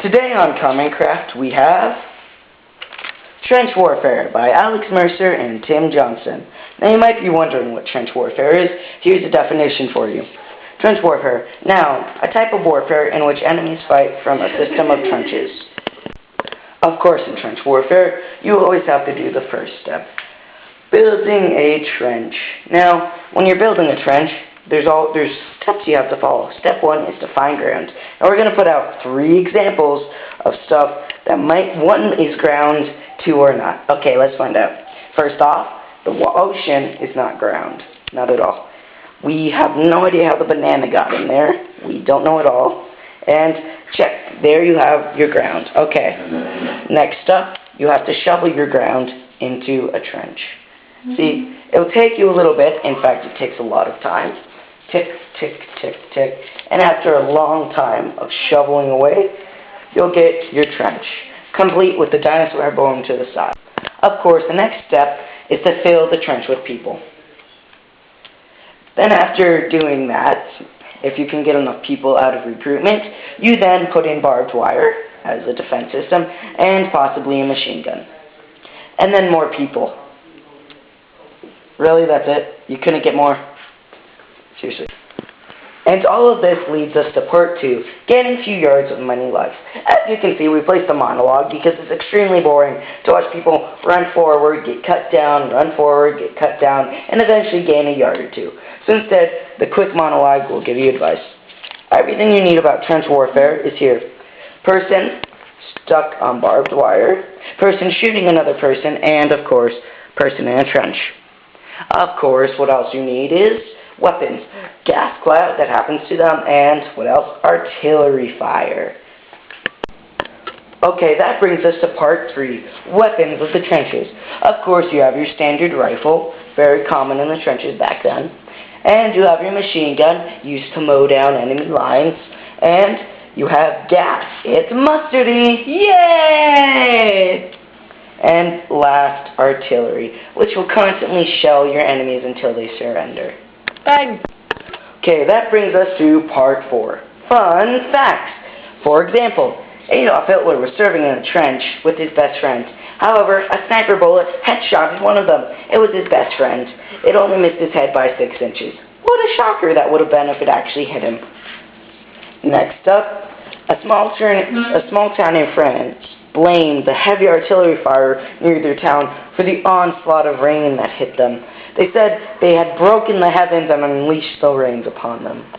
Today on Commoncraft we have Trench Warfare by Alex Mercer and Tim Johnson. Now you might be wondering what trench warfare is. Here's a definition for you. Trench warfare. Now, a type of warfare in which enemies fight from a system of trenches. Of course, in trench warfare, you always have to do the first step. Building a trench. Now, when you're building a trench, there's steps you have to follow. Step one is to find ground. Now we're going to put out 3 examples of stuff that one is ground, 2 are not. Okay, let's find out. First off, the ocean is not ground. Not at all. We have no idea how the banana got in there. We don't know at all. And check. There you have your ground. Okay. Next up, you have to shovel your ground into a trench. See, it'll take you a little bit. In fact, it takes a lot of time. Tick, tick, tick, tick. And after a long time of shoveling away, you'll get your trench, complete with the dinosaur bone to the side. Of course, the next step is to fill the trench with people. Then after doing that, if you can get enough people out of recruitment, you then put in barbed wire as a defense system, and possibly a machine gun. And then more people. Really, that's it? You couldn't get more? Seriously. And all of this leads us to part 2, gaining a few yards of many lives. As you can see, we placed a monologue because it's extremely boring to watch people run forward, get cut down, run forward, get cut down, and eventually gain a yard or 2. So instead, the quick monologue will give you advice. Everything you need about trench warfare is here. Person stuck on barbed wire, person shooting another person, and of course, person in a trench. Of course, what else you need is weapons, gas cloud that happens to them, and what else? Artillery fire. Okay, that brings us to part 3, weapons of the trenches. Of course, you have your standard rifle, very common in the trenches back then, and you have your machine gun, used to mow down enemy lines, and you have gas. It's mustardy! Yay! And last, artillery, which will constantly shell your enemies until they surrender. Bang! Okay, that brings us to part 4. Fun facts. For example, Adolf Hitler was serving in a trench with his best friend. However, a sniper bullet headshotted one of them. It was his best friend. It only missed his head by 6 inches. What a shocker that would have been if it actually hit him. Next up, a small town in France blamed the heavy artillery fire near their town for the onslaught of rain that hit them. They said they had broken the heavens and unleashed the rains upon them.